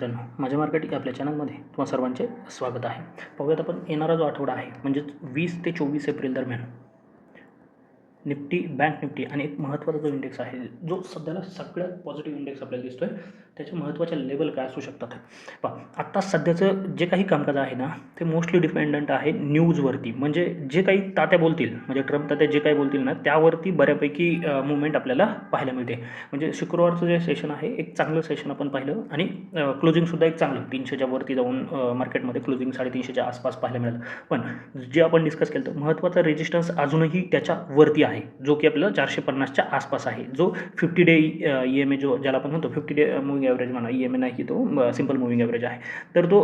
मित्रांनो, माझे मार्केट या आपल्या चॅनलमध्ये तुम्हा सर्वांचे स्वागत आहे. पाहूयात आपण येणारा जो आठवडा आहे म्हणजेच 20 ते 24 एप्रिल दरम्यान निफ्टी, बँक निफ्टी आणि एक महत्त्वाचा जो इंडेक्स आहे, जो सध्याला सगळ्यात पॉझिटिव्ह इंडेक्स आपल्याला दिसतो आहे, त्याच्या महत्त्वाच्या लेवल काय असू शकतात. पहा, आत्ता सध्याचं जे काही कामकाज आहे ना, ते मोस्टली डिपेंडंट आहे न्यूजवरती. म्हणजे जे काही तात्या बोलतील, म्हणजे ट्रम्प तात्या जे काही बोलतील ना, त्यावरती बऱ्यापैकी मूवमेंट आपल्याला पाहायला मिळते. म्हणजे शुक्रवारचं जे सेशन आहे, एक चांगलं सेशन आपण पाहिलं आणि क्लोजिंगसुद्धा एक चांगलं 300च्या वरती जाऊन मार्केटमध्ये क्लोजिंग 350च्या आसपास पाहायला मिळालं. पण जे आपण डिस्कस केलं, तर महत्त्वाचा रेजिस्टन्स अजूनही त्याच्या वरती आहे, जो की आपल्याला 450च्या आसपास आहे. जो 50 डे EMA जो ज्याला आपण म्हणतो 50 डे मूव्हिंग ॲव्हरेज म्हणा, EMA नाही की तो सिम्पल मूव्हिंग ॲव्हरेज आहे. तर तो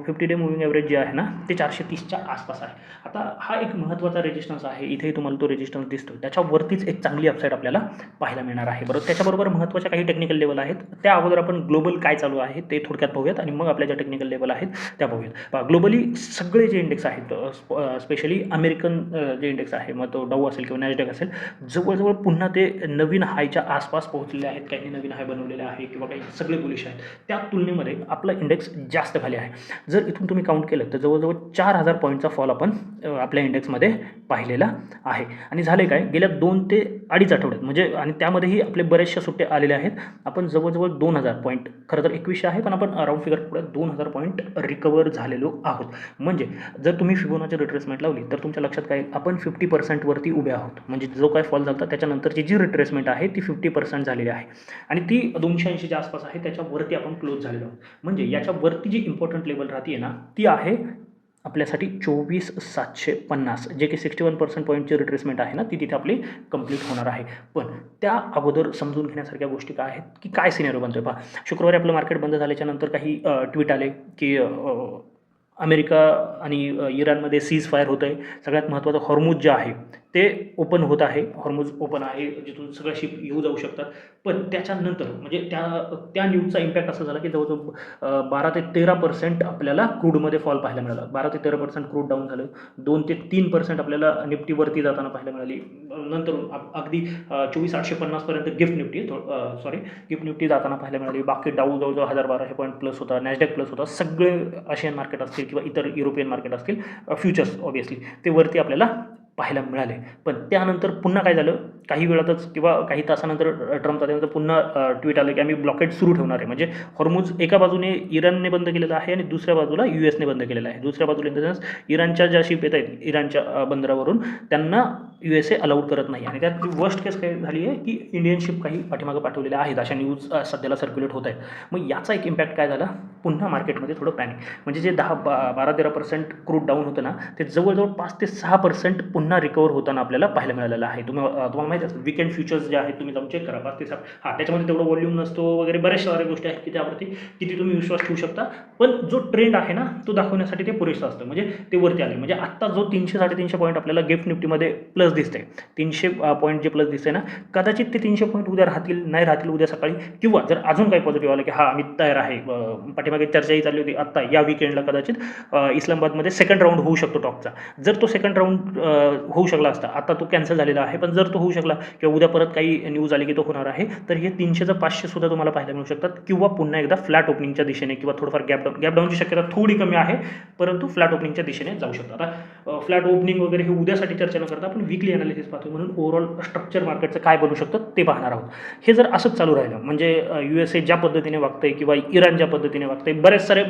50 डे मूव्हिंग ॲव्हरेज जे आहे ना, ते 430च्या आसपास आहे. आता हा एक महत्त्वाचा रेजिस्टन्स आहे. इथेही तुम्हाला तो रेजिस्टन्स दिसतो, त्याच्यावरतीच एक चांगली अपसाईड आपल्याला पाहायला मिळणार आहे. बरोबर, त्याच्याबरोबर महत्त्वाच्या काही टेक्निकल लेवल आहेत. त्या अगोदर आपण ग्लोबल काय चालू आहे ते थोडक्यात पाहूयात आणि मग आपल्या ज्या टेक्निकल लेवल आहेत त्या पाहूयात. ग्लोबली सगळे जे इंडेक्स आहेत, स्पेशली अमेरिकन जे इंडेक्स आहे, मग तो डाऊ असेल किंवा नॅसडॅक असेल, जवळजवळ पुन्हा ते नवीन हायच्या आसपास पोहोचलेले आहेत. काही नवीन हाय बनवलेले आहे किंवा काही सगळे बुलिश आहेत. त्या तुलनेमध्ये आपला इंडेक्स जास्त खाली आहे. जर इथून तुम्ही काउंट केलं तर जवळजवळ 4000 पॉईंटचा फॉल आपण आपल्या इंडेक्समध्ये पाहिलेला आहे. आणि झाले काय, गेल्या 2 ते 2.5 आठवड्यात म्हणजे, आणि त्यामध्येही आपले बरेचशा सुट्टे आलेले आहेत. आपण जवळजवळ 2000 पॉईंट, खरं तर 2100 आहे पण आपण राऊंड फिगर पुढे 2000 पॉईंट रिकवर झालेलो आहोत. म्हणजे जर तुम्ही फिबोनाची रिट्रेसमेंट लावली तर तुमच्या लक्षात काय येईल, आपण 50% वरती उभे आहोत. म्हणजे जो काय फॉल झाला त्याच्यानंतरची जी रिट्रेसमेंट आहे ती 50% झालेली आहे आणि ती 280च्या आसपास आहे. त्याच्यावरती आपण क्लोज झालेलो आहोत. म्हणजे याच्यावरती जी इम्पॉर्टंट लेवल राहते ना, ती आहे आपल्यासाठी 24,750, जे की 61% पॉईंटची रिट्रेसमेंट आहे ना, ती तिथे आपली कंप्लीट होणार आहे. पण त्या अगोदर समजून घेण्यासारख्या गोष्टी काय आहेत, की काय सिनेरिओ बनतोय. पहा, शुक्रवारी आपलं मार्केट बंद झाल्याच्या नंतर काही ट्विट आले की अमेरिका आणि इराणमध्ये सीज फायर होतं आहे. सगळ्यात महत्त्वाचं हॉर्मुज जे आहे ते ओपन होत आहे. हॉर्मुज ओपन आहे, जिथून सगळ्या शिप येऊ जाऊ शकतात. पण त्याच्यानंतर म्हणजे त्या न्यूजचा इम्पॅक्ट असा झाला की जवळजवळ 12 ते 13% आपल्याला क्रूडमध्ये फॉल पाहायला मिळाला. 12 ते 13% क्रूड डाऊन झालं. 2 ते 3% आपल्याला निफ्टीवरती जाताना पाहायला मिळाली. नंतर अगदी 24,850 गिफ्ट निफ्टी जाताना पाहायला मिळाली. बाकी डाऊ जवळजवळ 1200 पॉईंट प्लस होता, नॅसडॅक प्लस होता. सगळे आशियन मार्केट असतील किंवा इतर युरोपियन मार्केट असतील, फ्युचर्स ऑब्वियसली ते वरती आपल्याला पाहायला मिळाले. पण त्यानंतर पुन्हा काय झालं, काही वेळातच किंवा काही तासानंतर ट्रम्प त्यानंतर पुन्हा ट्विट आलं की आम्ही ब्लॉकेट सुरू ठेवणार आहे. म्हणजे हॉर्मुज एका बाजूने इराणने बंद केलेलं आहे आणि दुसऱ्या बाजूला US ने बंद केलेलं आहे. दुसऱ्या बाजूला इन द सेन्स इराणच्या ज्या शिप येत आहेत इराणच्या बंदरावरून, त्यांना USA अलाउड करत नाही. आणि त्यात वर्स्ट केस काय झाली आहे की इंडियन शिप काही पाठीमागं पाठवलेल्या आहेत, अशा न्यूज सध्याला सर्क्युलेट होत आहेत. मग याचा एक इम्पॅक्ट काय झाला, पुन्हा मार्केटमध्ये थोडं पॅनिक. म्हणजे जे 12-13% क्रूड डाऊन होतं ना, ते जवळजवळ 5 ते 6% पुन्हा रिकवर होताना आपल्याला पाहायला मिळालेलं आहे. तुम्हाला माहिती असेल वीकेंड फ्युचर्स जे आहेत तुम्ही जाऊन चेक करा, 5 ते 6. त्याच्यामध्ये तेवढं व्हॉल्यूम नसतो वगैरे, बऱ्याचशा साऱ्या गोष्टी आहेत की त्यावरती किती तुम्ही विश्वास ठेवू शकता. पण जो ट्रेंड आहे ना, तो दाखवण्यासाठी ते पुरेसं असतं. म्हणजे ते वरती आले. म्हणजे आत्ता जो 300-350 पॉईंट आपल्याला गिफ्ट निफ्टीमध्ये प्लस दिसते, 300 पॉईंट जे प्लस दिसते ना, कदाचित ते 300 पॉईंट उद्या राहतील, नाही राहतील उद्या सकाळी, किंवा जर अजून काही पॉझिटिव्ह आलं की आम्ही तयार आहे. पाठीमागे चर्चाही चालली होती आत्ता या विकेंडला कदाचित इस्लामाबादमध्ये सेकंड राऊंड होऊ शकतो टॉकचा. जर तो सेकंड राऊंड होऊ शकला असता, आता तो कॅन्सल झालेला आहे, पण जर तो होऊ शकला किंवा उद्या परत काही न्यूज आली की तो होणार आहे, तर हे 300चं 500 सुद्धा तुम्हाला पाहायला मिळू शकतात. किंवा पुन्हा एकदा फ्लॅट ओपनिंगच्या दिशेने किंवा थोडंफार गॅप डाऊनची शक्यता थोडी कमी आहे, परंतु फ्लॅट ओपनिंगच्या दिशेने जाऊ शकतात. आता फ्लॅट ओपनिंग वगैरे हे उद्यासाठी चर्चा न करता आपण वीकली अनालिसिस पाहतो, म्हणून ओव्हरऑल स्ट्रक्चर मार्केटचं काय बनू शकतं ते पाहणार आहोत. हे जर असंच चालू राहिलं, म्हणजे USA ज्या पद्धतीने वागतंय किंवा इराण ज्या पद्धतीने वागतंय, बरेच सारे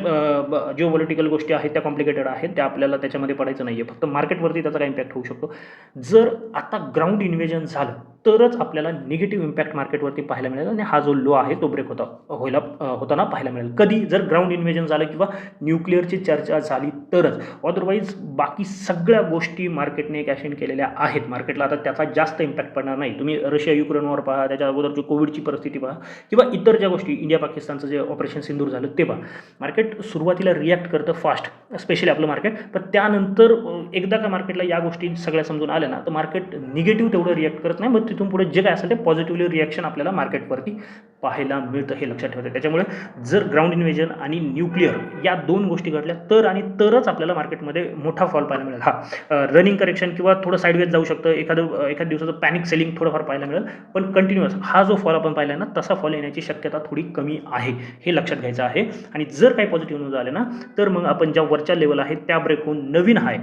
जिओपॉलिटिकल गोष्टी आहेत त्या कॉम्प्लिकेटेड आहेत, त्या आपल्याला त्याच्यामध्ये पडायचं नाही आहे. फक्त मार्केटवरती त्याचा काय इम्पॅक्ट होऊ शकतो. जर आता ग्राउंड इन्व्हेजन झालं तरच आपल्याला निगेटिव्ह इम्पॅक्ट मार्केटवरती पाहायला मिळेल आणि हा जो लो आहे तो ब्रेक होताना पाहायला मिळेल. कधी, जर ग्राउंड इन्व्हेजन झालं किंवा न्यूक्लिअरची चर्चा झाली तरच. अदरवाईज बाकी सगळ्या गोष्टी मार्केटने कॅश इन केलेल्या आहेत. मार्केटला आता त्याचा जास्त इम्पॅक्ट पडणार नाही. तुम्ही रशिया युक्रेन वॉर पहा, त्याच्या अगोदरची कोविडची परिस्थिती पहा, किंवा इतर ज्या गोष्टी, इंडिया पाकिस्तानचं जे ऑपरेशन सिंदूर झालं ते पहा. मार्केट सुरुवातीला रिॲक्ट करतं फास्ट, स्पेशली आपलं मार्केट. पण त्यानंतर एकदा का मार्केटला या गोष्टी सगळ्या समजून आल्या ना, तर मार्केट निगेटिव्ह तेवढं रिॲक्ट करत नाही. मग तिथून पुढे जे काय असेल ते पॉझिटिव्हली रिॲक्शन आपल्याला मार्केटवरती पाहायला मिळतं, हे लक्षात ठेवायचं. त्याच्यामुळे जर ग्राउंड इन्व्हेजन आणि न्यूक्लिअर या 2 गोष्टी घडल्या तर आणि तरच आपल्याला मार्केटमध्ये मोठा फॉल पाहायला मिळेल. रनिंग करेक्शन किंवा थोडं साईडवेज जाऊ शकतं, एखाद्या दिवसाचं पॅनिक सेलिंग थोडंफार पाहायला मिळेल, पण कंटिन्युअस हा जो फॉल आपण पाहिला ना तसा फॉल येण्याची शक्यता थोडी कमी आहे, हे लक्षात घ्यायचं आहे. आणि जर काही पॉझिटिव्ह न्यूज आले ना तर मग आपण ज्या वरच्या लेवल आहेत त्या ब्रेक होऊन नवीन हाय,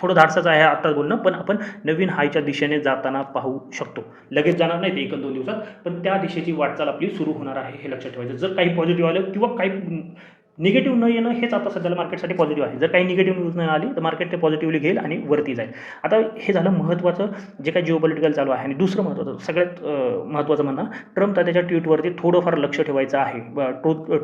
थोडं धाडसाचं आहे आत्ताच बोलणं, पण आपण नवीन हायच्या दिशेने जाताना पाहू शकतो. लगेच जाणार नाही ते 1-2 दिवसात, पण त्या दिशेची वाटचाल आपली सुरू होणार आहे, हे लक्षात ठेवायचं. जर काही पॉझिटिव्ह आलं किंवा काही निगेटिव्ह न येणं हेच आता सध्याला मार्केटसाठी पॉझिटिव्ह आहे. जर काही निगेटिव्ह न्यूज नाही आली तर मार्केट ते पॉझिटिव्हली घेईल आणि वरती जाईल. आता हे झालं महत्त्वाचं जे काही जिओपॉलिटिकल चालू आहे. आणि दुसरं महत्त्वाचं, सगळ्यात महत्त्वाचं म्हणणं, ट्रम्प त्याच्या ट्विटवरती थोडंफार लक्ष ठेवायचं आहे.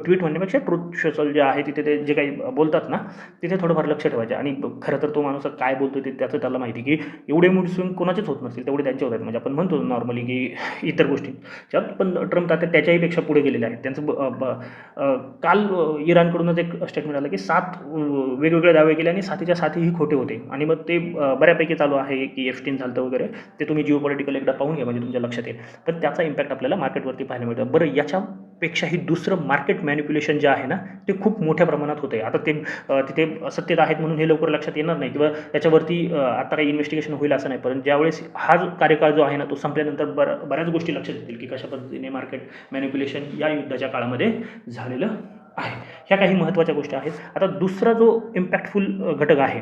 ट्विट म्हणण्यापेक्षा ट्रुथ सोशल जे आहे तिथे ते जे काही बोलतात ना तिथे थोडंफार लक्ष ठेवायचं. आणि खरं तर तो माणूस काय बोलतो ते त्याचं त्याला माहिती, की एवढे मूड स्विंग कोणाचेच होत नसतील, तेवढे त्यांचे होत आहेत. म्हणजे आपण म्हणतो नॉर्मली की इतर गोष्टींच्यात, पण ट्रम्प आता त्याच्याही पेक्षा पुढे गेलेले आहेत. त्यांचं काल इराणकडूनच एक स्टेटमेंट आलं की 7 वेगवेगळे दावे केले आणि 7च्या 7ही खोटे होते. आणि मग ते बऱ्यापैकी चालू आहे की एफस्टीन झालं वगैरे, ते तुम्ही जिओपॉलिटिकल एकदा पाहून घ्या म्हणजे तुमच्या लक्षात येईल. पण त्याचा इम्पॅक्ट आपल्याला मार्केटवरती पाहायला मिळतं. बरं, याच्यापेक्षाही दुसरं मार्केट मॅनिप्युलेशन जे आहे ना ते खूप मोठ्या प्रमाणात होते. आता ते तिथे सत्तेत आहेत म्हणून हे लवकर लक्षात येणार नाही किंवा त्याच्यावरती आता काही इन्व्हेस्टिगेशन होईल असं नाही. पण ज्यावेळेस हा कार्यकाळ जो आहे ना तो संपल्यानंतर बऱ्याच गोष्टी लक्षात येतील की कशा पद्धतीने मार्केट मॅनिप्युलेशन या युद्धाच्या काळामध्ये झालेलं आहे. ह्या काही महत्त्वाच्या गोष्टी आहेत. आता दुसरा जो इम्पॅक्टफुल घटक आहे,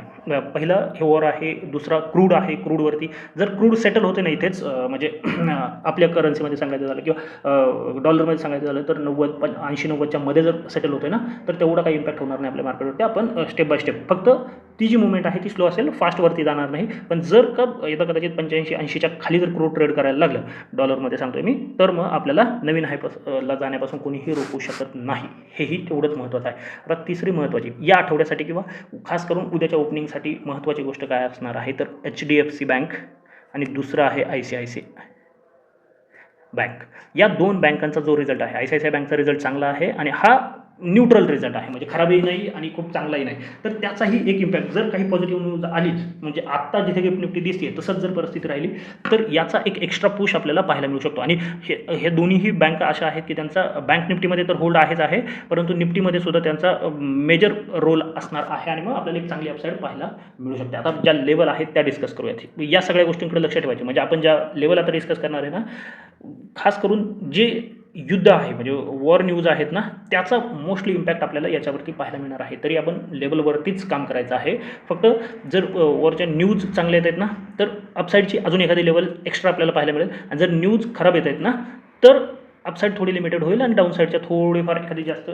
पहिला हे वॉर आहे, दुसरा क्रूड आहे. क्रूडवरती जर क्रूड सेटल होते ना इथेच, म्हणजे आपल्या करन्सीमध्ये सांगायचं झालं किंवा डॉलरमध्ये सांगायचं झालं तर 80-90च्या मध्ये जर सेटल होते ना तर तेवढा काही इम्पॅक्ट होणार नाही आपल्या मार्केटवरती. आपण स्टेप बाय स्टेप, फक्त ती जी मुवमेंट आहे ती स्लो असेल, फास्टवरती जाणार नाही. पण जर का येतं कदाचित 85-80च्या खाली जर क्रूड ट्रेड करायला लागलं डॉलरमध्ये सांगतोय मी, तर मग आपल्याला नवीन हायला जाण्यापासून कोणीही रोखू शकत नाही. हेही तेवढंच महत्त्वाचं आहे. आता तिसरी महत्त्वाची या आठवड्यासाठी किंवा खास करून उद्याच्या ओपनिंगसाठी महत्त्वाची गोष्ट काय असणार आहे तर HDFC बँक आणि दुसरं आहे ICICI बँक. या 2 बँकांचा जो रिझल्ट आहे, ICICI बँकचा रिझल्ट चांगला आहे आणि हा न्यूट्रल रिझल्ट आहे, म्हणजे खराबही नाही आणि खूप चांगलाही नाही. तर त्याचाही एक इम्पॅक्ट, जर काही पॉझिटिव्ह न्यूज आलीच, म्हणजे आत्ता जिथे गिफ्ट निफ्टी दिसते तसंच जर परिस्थिती राहिली तर याचा एक एक्स्ट्रा पुश आपल्याला पाहायला मिळू शकतो. आणि हे दोन्हीही बँका अशा आहेत की त्यांचा बँक निफ्टीमध्ये तर होल्ड आहेच आहे, परंतु निफ्टीमध्ये सुद्धा त्यांचा मेजर रोल असणार आहे आणि मग आपल्याला एक चांगली अपसाईड पाहायला मिळू शकते. आता ज्या लेवल आहेत त्या डिस्कस करूयात. या सगळ्या गोष्टींकडे लक्ष ठेवायचे. म्हणजे आपण ज्या लेवल आता डिस्कस करणार आहे ना, खास करून जे युद्ध आहे म्हणजे वॉर न्यूज आहेत ना त्याचा मोस्टली इम्पॅक्ट आपल्याला याच्यावरती पाहायला मिळणार आहे. तरी आपण लेवलवरतीच काम करायचं आहे. फक्त जर वॉरच्या न्यूज चांगल्या येत आहेत ना तर अपसाईडची अजून एखादी लेवल एक्स्ट्रा आपल्याला पाहायला मिळेल. आणि जर न्यूज खराब येत आहेत ना तर अपसाईड थोडी लिमिटेड होईल आणि डाऊनसाईडच्या थोडीफार एखादी जास्त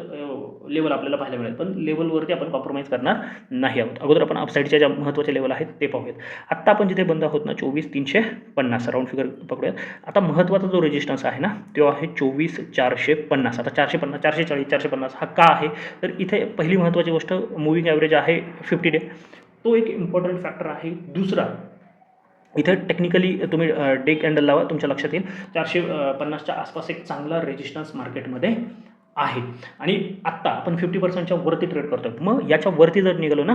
लेवल आपल्याला पाहायला मिळेल. पण लेवलवरती आपण कॉम्प्रोमाइज करणार नाही आहोत. अगोदर आपण अपसाईडच्या ज्या महत्त्वाच्या लेवल आहेत ते पाहूयात. आत्ता आपण जिथे बंद आहोत ना 24,350 राऊंड फिगर पकडूयात. आता महत्त्वाचा जो रेजिस्टन्स आहे ना तो आहे 24,450. आता 450, 440, 450 हा का आहे तर इथे पहिली महत्त्वाची गोष्ट मूविंग ॲव्हरेज आहे 50 डे, तो एक इम्पॉर्टंट फॅक्टर आहे. दुसरा इथे टेक्निकली तुम्ही डे कॅन्डल लावा, तुमच्या लक्षात येईल 450च्या आसपास एक चांगला रेजिस्टन्स मार्केटमध्ये आहे. आणि आत्ता आपण 50%च्या वरती ट्रेड करतो. मग याच्या वरती जर निघालो ना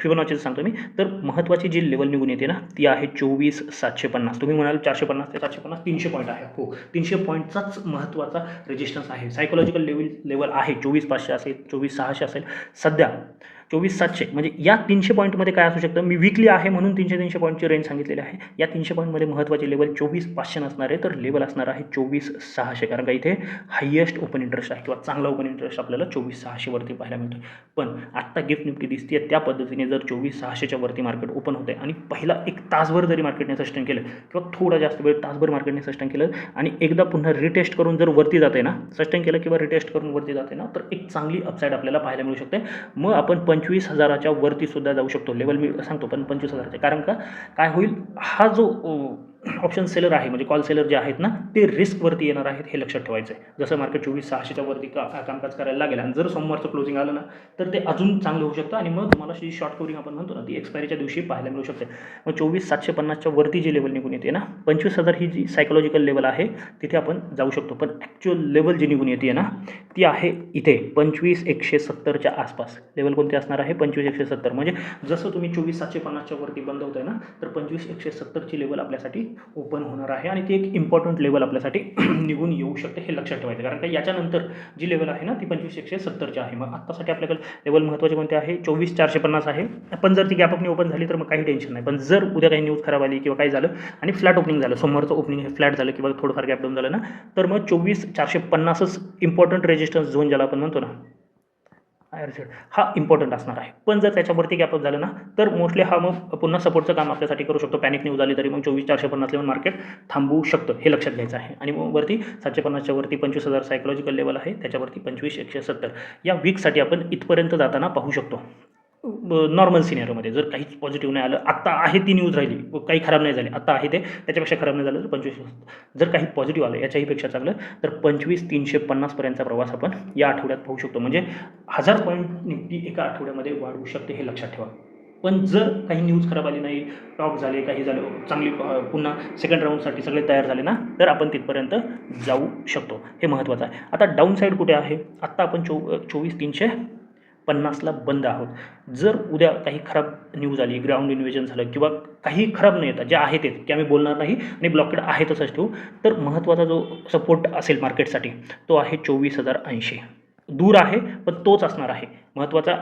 फिबोनाचीचं सांगतो मी, तर महत्त्वाची जी लेवल निघून येते ना ती आहे 24,750. तुम्ही म्हणाल 450 ते 750 300 पॉईंट आहे. हो, 300 पॉईंटचाच महत्त्वाचा रेजिस्टन्स आहे. सायकोलॉजिकल लेवल आहे 24,500 असेल, 24,600 असेल. सध्या 24,700 म्हणजे या 300 पॉईंटमध्ये काय असू शकतं. मी वीकली आहे म्हणून 300 पॉईंटची रेंज सांगितलेली आहे. या 300 पॉईंटमध्ये महत्त्वाची लेवल 24,500 नसणार आहे तर लेवल असणार आहे 24,600. कारण का इथे हायेस्ट ओपन इंटरेस्ट आहे किंवा चांगला ओपन इंटरेस्ट आपल्याला 24,600 वरती पाहायला मिळतो. पण आत्ता गिफ्ट निफ्टी दिसते त्या पद्धतीने जर 24,600च्या वरती मार्केट ओपन होते आणि पहिला एक तासभर जरी मार्केटने सस्टेन केलं किंवा थोडा जास्त वेळ तासभर मार्केटने सस्टेन केलं आणि एकदा पुन्हा रिटेस्ट करून जर वरती जाते ना, सस्टेन केलं किंवा रिटेस्ट करून वरती जाते ना तर एक चांगली अपसाईड आपल्याला पाहायला मिळू शकते. मग आपण 25,000च्या वरती सुद्धा जाऊ शकतो. लेवल मी सांगतो पण 25,000चे. कारण का काय होईल, हा जो ऑप्शन सेलर आहे म्हणजे कॉल सेलर जे आहेत ना ते रिस्कवरती येणार आहेत हे लक्षात ठेवायचं आहे. जसं मार्केट 24,600च्या वरती कामकाज करायला लागेल आणि जर सोमवारचं क्लोजिंग आलं ना तर ते अजून चांगलं होऊ शकतं आणि मग तुम्हाला जी शॉर्ट कवरिंग आपण म्हणतो ना ती एक्सपायरीच्या दिवशी पाहायला मिळू शकते. मग 24,750च्या वरती जी लेवल निघून येते ना 25,000 ही जी सायकोलॉजिकल लेवल आहे तिथे आपण जाऊ शकतो. पण ॲक्च्युअल लेवल जी निघून येते ना ती आहे इथे 25,170च्या आसपास. लेवल कोणते असणार आहे 25,170. म्हणजे जसं तुम्ही 24,750च्या वरती बंद होत आहे ना तर 25,170ची लेवल आपल्यासाठी ओपन होणार आहे आणि ती एक इम्पॉर्टंट लेवल आपल्यासाठी निघून येऊ शकते, हे लक्षात ठेवायचं. कारण का याच्यानंतर जी लेवल आहे ना ती 25,170ची आहे. मग आत्तासाठी आपल्याकडे लेवल महत्त्वाचे कोणते आहे? 24,450 आहे. पण जर ती गॅपअपनी ओपन झाली तर मग काही टेन्शन नाही. पण जर उद्या काही न्यूज खराब आली किंवा काही झालं आणि फ्लॅट ओपनिंग झालं, सोमवारचं ओपनिंग हे फ्लॅट झालं किंवा थोडंफार गॅप डाऊन झालं ना, तर मग 24,450च इम्पॉर्टंट रेजिस्टन्स झोन ज्याला आपण म्हणतो ना, हा इम्पॉर्टंट असणार आहे. पण जर त्याच्यावरती गॅपअप झालं ना, तर मोस्टली हा मग पुन्हा सपोर्टचं काम आपल्यासाठी करू शकतो. पॅनिक न्यूज आली तरी मग 24,450 लेवल मार्केट थांबवू शकतं, हे लक्षात घ्यायचं आहे. आणि मग वरती 750च्या वरती 25,000 सायकोलॉजिकल लेवल आहे, त्याच्यावरती 25,170 या वीकसाठी आपण इथपर्यंत जाताना पाहू शकतो. नॉर्मल सिनेरिओमध्ये जर काहीच पॉझिटिव्ह नाही आलं, आत्ता आहे ती न्यूज राहिली, काही खराब नाही झाली, आत्ता आहे ते त्याच्यापेक्षा खराब नाही झालं तर 25. जर काही पॉझिटिव्ह आलं याच्याहीपेक्षा चांगलं तर 25,350 पर्यंतचा प्रवास आपण या आठवड्यात पाहू शकतो. म्हणजे 1000 पॉईंट निफ्टी एका आठवड्यामध्ये वाढू शकते, हे लक्षात ठेवा. पण जर काही न्यूज खराब आली नाही, टॉप झाले, काही झालं, चांगली पुन्हा सेकंड राऊंडसाठी सगळे तयार झाले ना, तर आपण तिथपर्यंत जाऊ शकतो, हे महत्त्वाचं आहे. आता डाऊन साईड कुठे आहे? आत्ता आपण 24,350ला बंद आहोत. जर उद्या काही खराब न्यूज आली, ग्राउंड इन्व्हेजन झालं किंवा काही खराब नाही येतात, जे आहे ते आम्ही बोलणार नाही आणि ब्लॉकेड आहे तसंच ठेवू, तर महत्त्वाचा जो सपोर्ट असेल मार्केटसाठी तो आहे 24,080. दूर आहे पण तोच असणार आहे. महत्त्वाचा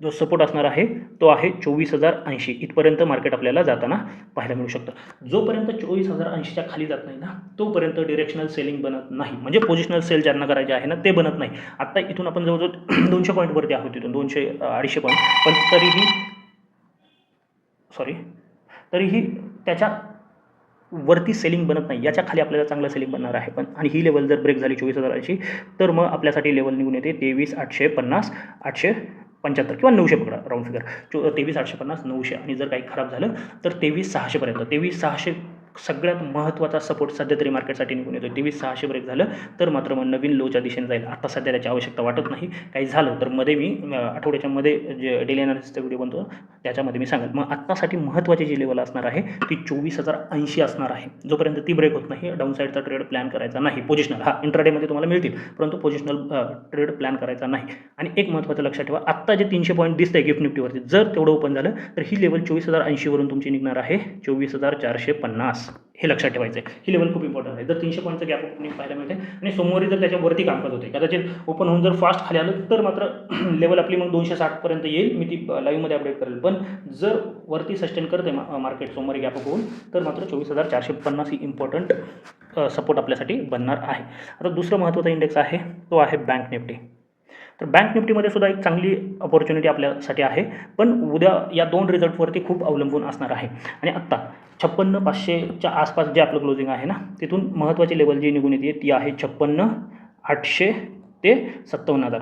जो सपोर्ट असणार आहे तो आहे 24,080. इथपर्यंत मार्केट आपल्याला जाताना पाहायला मिळू शकतं. जोपर्यंत 24,080च्या खाली जात नाही ना, तोपर्यंत डिरेक्शनल सेलिंग बनत नाही. म्हणजे पोझिशनल सेल ज्यांना करायचे आहे ना ते बनत नाही. आत्ता इथून आपण जवळजवळ 200 पॉईंटवरती आहोत, तिथून 200-250 पॉईंट, पण तरीही त्याच्या वरती सेलिंग बनत नाही. याच्या खाली आपल्याला चांगलं सेलिंग बनणार आहे. पण आणि ही लेवल जर ब्रेक झाली 24,080 तर मग आपल्यासाठी लेवल निघून येते 23,850, 875 किंवा 900 पकडा राऊंड फिगर. 23,850, 900 आणि जर काही खराब झालं तर 23,600पर्यंत. 23,600 सगळ्यात महत्त्वाचा सपोर्ट सध्या तरी मार्केटसाठी निघून येतो. 23,600 ब्रेक झालं तर मात्र मग नवीन लोच्या दिशेने जाईल. आता सध्या त्याची आवश्यकता वाटत नाही. काही झालं तर मध्ये मी आठवड्याच्या मध्ये जे डेली अनालिसिसचा व्हिडिओ बनतो त्याच्यामध्ये मी सांगेल. मग आत्तासाठी महत्त्वाची जी लेवल असणार आहे ती 24,080 असणार आहे. जोपर्यंत ती ब्रेक होत नाही, डाऊन साईडचा ट्रेड प्लॅन करायचा नाही. पोझिशनल इंट्राडेमध्ये तुम्हाला मिळतील, परंतु पोझिशनल ट्रेड प्लॅन करायचा नाही. आणि एक महत्त्वाचं लक्षात ठेवा, आत्ता जे 300 पॉईंट दिसतंय गिफ्ट निफ्टीवरती, जर तेवढं ओपन झालं तर ही लेवल 24,080 वरून तुमची निघणार आहे 24,450. हे लक्षात ठेवायचं आहे. ही लेवल खूप इम्पॉर्टंट आहे. जर 300 पॉईंटचं गॅप ओपनिंग पाहायला मिळते आणि सोमवारी जर त्याच्यावरती कामकाज होते, कदाचित ओपन होऊन जर फास्ट खाली आलं तर मात्र लेवल आपली मग 260पर्यंत येईल. मी ती लाईव्हमध्ये अपडेट करेल. पण जर वरती सस्टेन करते मार्केट सोमवारी गॅप होऊन तर मात्र 24,450 ही इम्पॉर्टंट सपोर्ट आपल्यासाठी बनणार आहे. आता दुसरं महत्त्वाचा इंडेक्स आहे तो आहे बँक निफ्टी. तर बँक निफ्टीमध्ये सुद्धा एक चांगली अपॉर्च्युनिटी आपल्यासाठी आहे, पण उद्या या 2 रिझल्टवरती खूप अवलंबून असणार आहे. आणि आत्ता 56,500च्या आसपास जे आपलं क्लोजिंग आहे ना, तिथून महत्त्वाची लेवल जी निघून येते ती आहे 56,800 ते 57,000.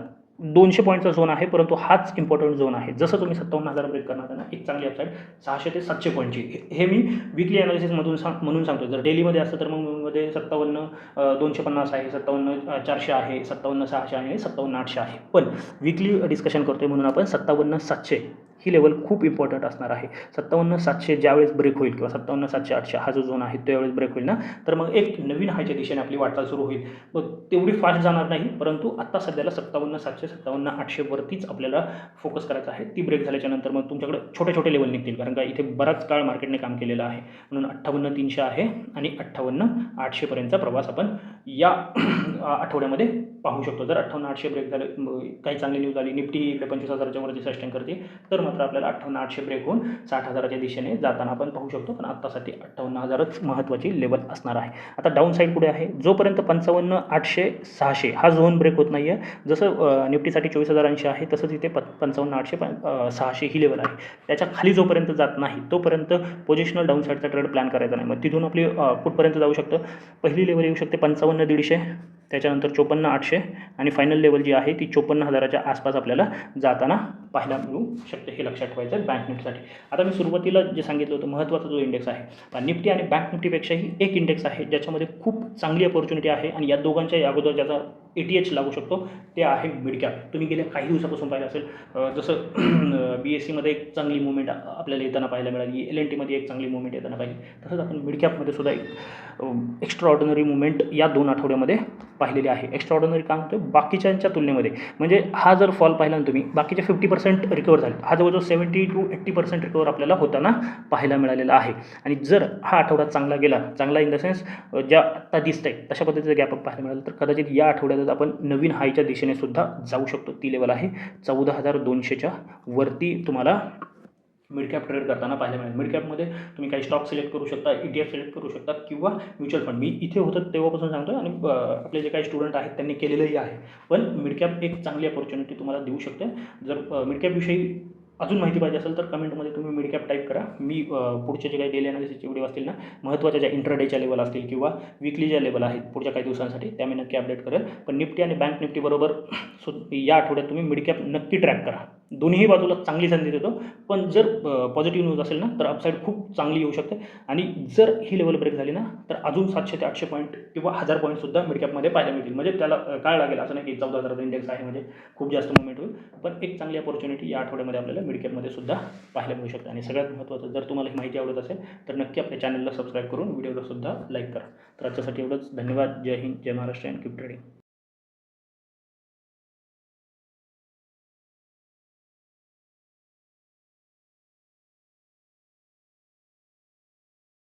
200 पॉईंटचा झोन आहे, परंतु हाच इम्पॉर्टंट झोन आहे. जसं तुम्ही 57,000 ब्रेक करणार आहे ना, एक चांगली अपसाईड 600 ते 700 पॉईंटची. हे मी विकली ॲनालिसिसमधून म्हणून सांगतो. जर डेलीमध्ये असतं तर मग मध्ये 57,250 आहे, 57,400 आहे, 57,600 आहे, 57,800 आहे. पण विकली डिस्कशन करतोय म्हणून आपण 57,700 ही लेवल खूप इम्पॉर्टंट असणार आहे. 57,700 ज्यावेळेस ब्रेक होईल किंवा 57,700-800 हा जो झोन आहे त्यावेळेस ब्रेक होईल ना, तर मग एक नवीन हायच्या दिशेने आपली वाटचाल सुरू होईल. मग तेवढी फास्ट जाणार नाही, परंतु आत्ता सध्याला 57,700, 57,800 वरतीच आपल्याला फोकस करायचा आहे. ती ब्रेक झाल्याच्यानंतर मग तुमच्याकडे छोटे छोटे लेवल निघतील, कारण का इथे बराच काळ मार्केटने काम केलेलं आहे. म्हणून 58,300 आहे आणि 58,800 पर्यंतचा प्रवास आपण या आठवड्यामध्ये पाहू शकतो. जर 58,800 ब्रेक झाले, काही चांगली न्यूज आली, निफ्टी इकडे 25,000च्या वरती सस्टेन करते, तर मात्र आपल्याला 58,800 ब्रेक होऊन 60,000च्या दिशेने जाताना आपण पाहू शकतो. पण आत्तासाठी 58,000च महत्त्वाची लेवल असणार आहे. आता डाऊन साईड कुठे आहे? जोपर्यंत 55,800-600 हा झोन ब्रेक होत नाही आहे, जसं निफ्टीसाठी 24,080 आहे तसंच इथे 55,800-600 ही लेवल आहे. त्याच्या खाली जोपर्यंत जात नाही तोपर्यंत पोझिशनल डाऊन साईडचा ट्रेड प्लॅन करायचा नाही. मग तिथून आपली कुठपर्यंत जाऊ शकतं? पहिली लेवल येऊ शकते 55,150, त्याच्यानंतर 54,800 आणि फायनल लेवल जी आहे ती 54,000च्या आसपास आपल्याला जाताना पाहायला मिळू शकते. हे लक्षात ठेवायचं आहे बँक निफ्टीसाठी. आता मी सुरुवातीला जे सांगितलं होतं महत्त्वाचा जो इंडेक्स आहे निफ्टी आणि बँक निफ्टीपेक्षाही एक इंडेक्स आहे ज्याच्यामध्ये खूप चांगली अपॉर्च्युनिटी आहे आणि या दोघांच्या अगोदर ज्याचा ATH लागू शकतो, ते आहे मिड कॅप. तुम्ही गेल्या काही दिवसापासून पाहिलं असेल जसं BSEमध्ये एक चांगली मुवमेंट आपल्याला येताना पाहायला मिळाली, LNTमध्ये एक चांगली मुवमेंट येताना पाहिली. तसंच आपण मिड कॅपमध्ये सुद्धा एक एक्स्ट्रा ऑर्डिनरी मुवमेंट या 2 आठवड्यामध्ये पाहिलेली आहे. एक्स्ट्रा ऑर्डिनरी काम होतं बाकीच्यांच्या तुलनेमध्ये, म्हणजे हा जर फॉल पाहिला ना तुम्ही, बाकीचे 50% रिकवर झाले, हा जवळजवळ 70 to 80% रिकवर आपल्याला होताना पाहायला मिळालेला आहे. आणि जर हा आठवडा चांगला गेला, चांगला इन द सेन्स ज्या आत्ता दिसतंय तशा पद्धतीचं गॅपअप पाहायला मिळालं, तर कदाचित या आठवड्यात आपण नवीन हायच्या दिशेने सुद्धा जाऊ शकतो. ती लेवल आहे 14,200च्या वरती तुम्हाला मिड कॅप ट्रेड करताना पाहायला मिळेल. मिड कॅपमध्ये तुम्ही काही स्टॉक सिलेक्ट करू शकता, ETF सिलेक्ट करू शकता किंवा म्युच्युअल फंड. मी इथे होतं तेव्हापासून सांगतो आणि आपले जे काही स्टुडंट आहेत त्यांनी केलेलंही आहे. पण मिड कॅप एक चांगली अपॉर्च्युनिटी तुम्हाला देऊ शकते. जर मिड कॅपविषयी अजून माहिती पाहिजे असेल तर कमेंटमध्ये तुम्ही मिड कॅप टाईप करा. मी पुढचे जे काही डेली अनालिसिसचे व्हिडिओ असतील ना, महत्त्वाच्या ज्या इंट्राडेच्या लेवल असतील किंवा विकली ज्या लेवल आहेत पुढच्या काही दिवसांसाठी, त्या मी नक्की अपडेट करेल. पण निफ्टी आणि बँक निफ्टी बरोबर या आठवड्यात तुम्ही मिड कॅप नक्की ट्रॅक करा. दोन्ही बाजूला चांगली संधी देतो. पण जर पॉझिटिव्ह न्यूज असेल ना, तर अपसाईड खूप चांगली येऊ शकते. आणि जर ही लेवल ब्रेक झाली ना, तर अजून 700 ते 800 पॉईंट किंवा 1000 पॉईंटसुद्धा मिड कॅपमध्ये पाहायला मिळतील. म्हणजे त्याला काळ लागेल, असं नाही की 14,000 इंडेक्स आहे म्हणजे खूप जास्त मुवमेंट होईल. पण एक चांगली अपॉर्च्युनिटी या आठवड्यामध्ये आपल्याला मिड कॅपमध्ये सुद्धा पाहायला मिळू शकते. आणि सगळ्यात महत्त्वाचं, जर तुम्हाला ही माहिती आवडत असेल तर नक्की आपल्या चॅनलला सबस्क्राईब करून व्हिडिओला सुद्धा लाईक करा. तर आजच्यासाठी एवढंच. धन्यवाद. जय हिंद, जय महाराष्ट्र अँड कीप ट्रेडिंग.